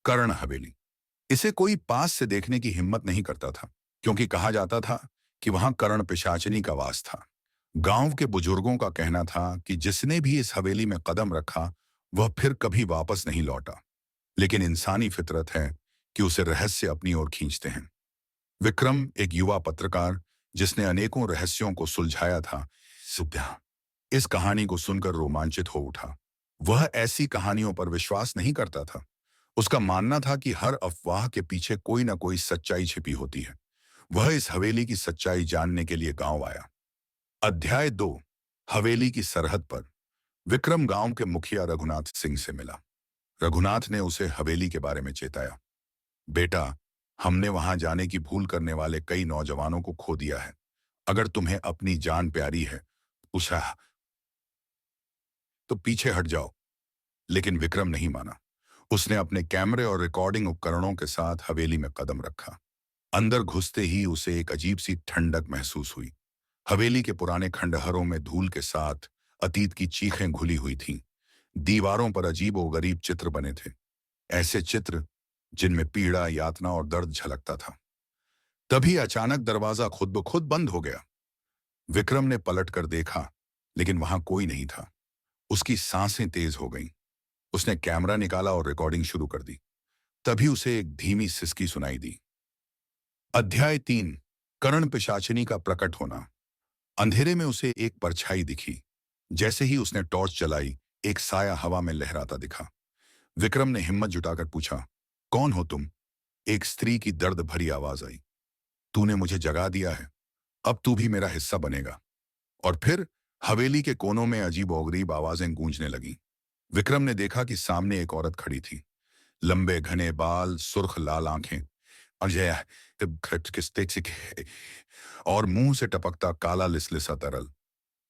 कर्ण हवेली। इसे कोई पास से देखने की हिम्मत नहीं करता था, क्योंकि कहा जाता था कि वहां कर्ण पिशाचिनी का वास था। गांव के बुजुर्गों का कहना था कि जिसने भी इस हवेली में कदम रखा वह फिर कभी वापस नहीं लौटा। लेकिन इंसानी फितरत है कि उसे रहस्य अपनी ओर खींचते हैं। विक्रम एक युवा पत्रकार, जिसने अनेकों रहस्यों को सुलझाया था, सुबह इस कहानी को सुनकर रोमांचित हो उठा। वह ऐसी कहानियों पर विश्वास नहीं करता था। उसका मानना था कि हर अफवाह के पीछे कोई ना कोई सच्चाई छिपी होती है। वह इस हवेली की सच्चाई जानने के लिए गांव आया। अध्याय 2। हवेली की सरहद पर। विक्रम गांव के मुखिया रघुनाथ सिंह से मिला। रघुनाथ ने उसे हवेली के बारे में चेताया। बेटा, हमने वहां जाने की भूल करने वाले कई नौजवानों को खो दिया है। अगर तुम्हें अपनी जान प्यारी है उषा तो पीछे हट जाओ। लेकिन विक्रम नहीं माना। उसने अपने कैमरे और रिकॉर्डिंग उपकरणों के साथ हवेली में कदम रखा। अंदर घुसते ही उसे एक अजीब सी ठंडक महसूस हुई। हवेली के पुराने खंडहरों में धूल के साथ अतीत की चीखें घुली हुई थीं। दीवारों पर अजीबोगरीब चित्र बने थे, ऐसे चित्र जिनमें पीड़ा, यातना और दर्द झलकता था। तभी अचानक दरवाजा खुद ब खुद बंद हो गया। विक्रम ने पलट कर देखा, लेकिन वहां कोई नहीं था। उसकी सांसें तेज हो गईं। उसने कैमरा निकाला और रिकॉर्डिंग शुरू कर दी। तभी उसे एक धीमी सिसकी सुनाई दी। अध्याय 3। कर्ण पिशाचिनी का प्रकट होना। अंधेरे में उसे एक परछाई दिखी। जैसे ही उसने टॉर्च जलाई, एक साया हवा में लहराता दिखा। विक्रम ने हिम्मत जुटाकर पूछा, कौन हो तुम? एक स्त्री की दर्द भरी आवाज आई। तूने मुझे जगा दिया है, अब तू भी मेरा हिस्सा बनेगा। और फिर हवेली के कोनों में अजीब-ओ-गरीब आवाजें गूंजने लगीं। विक्रम ने देखा कि सामने एक औरत खड़ी थी। लंबे घने बाल, सुर्ख लाल आंखें, अजय और मुंह से टपकता काला लिसलिसा तरल।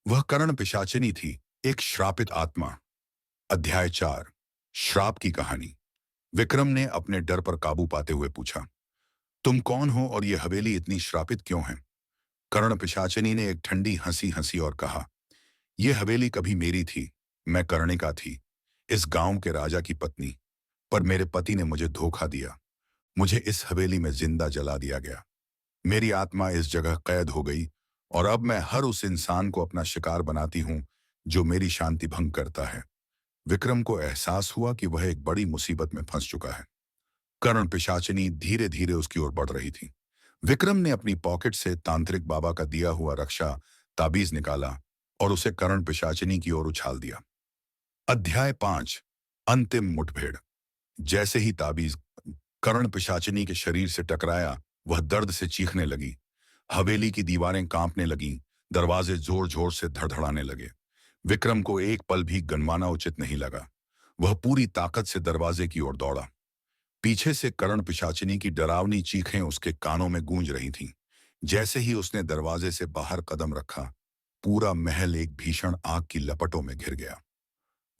वह कर्ण पिशाचिनी थी, एक श्रापित आत्मा। अध्याय 4। श्राप की कहानी। विक्रम ने अपने डर पर काबू पाते हुए पूछा, तुम कौन हो और ये हवेली इतनी श्रापित क्यों है? कर्ण पिशाचिनी ने एक ठंडी हंसी हंसी और कहा, यह हवेली कभी मेरी थी। मैं कर्णिका थी, इस गांव के राजा की पत्नी। पर मेरे पति ने मुझे धोखा दिया। मुझे इस हवेली में जिंदा जला दिया गया। मेरी आत्मा इस जगह कैद हो गई और अब मैं हर उस इंसान को अपना शिकार बनाती हूं जो मेरी शांति भंग करता है। विक्रम को एहसास हुआ कि वह एक बड़ी मुसीबत में फंस चुका है। कर्ण पिशाचिनी धीरे धीरे उसकी ओर बढ़ रही थी। विक्रम ने अपनी पॉकेट से तांत्रिक बाबा का दिया हुआ रक्षा ताबीज निकाला और उसे कर्ण पिशाचिनी की ओर उछाल दिया। अध्याय 5। अंतिम मुठभेड़। जैसे ही ताबीज कर्ण पिशाचिनी के शरीर से टकराया, वह दर्द से चीखने लगी। हवेली की दीवारें कांपने लगीं, दरवाजे जोर जोर से धड़धड़ाने लगे। विक्रम को एक पल भी गनवाना उचित नहीं लगा। वह पूरी ताकत से दरवाजे की ओर दौड़ा। पीछे से कर्ण पिशाचिनी की डरावनी चीखें उसके कानों में गूंज रही थीं। जैसे ही उसने दरवाजे से बाहर कदम रखा, पूरा महल एक भीषण आग की लपटों में घिर गया।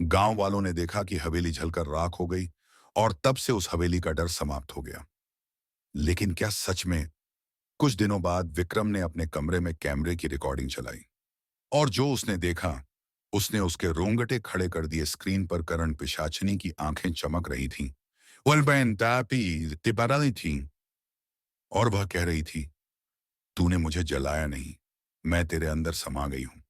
गांव वालों ने देखा कि हवेली जलकर राख हो गई और तब से उस हवेली का डर समाप्त हो गया। लेकिन क्या सच में? कुछ दिनों बाद विक्रम ने अपने कमरे में कैमरे की रिकॉर्डिंग चलाई और जो उसने देखा, उसने उसके रोंगटे खड़े कर दिए। स्क्रीन पर कर्ण पिशाचिनी की आंखें चमक रही थीं। तिबाराली थी और वह कह रही थी, तूने मुझे जलाया नहीं, मैं तेरे अंदर समा गई हूं।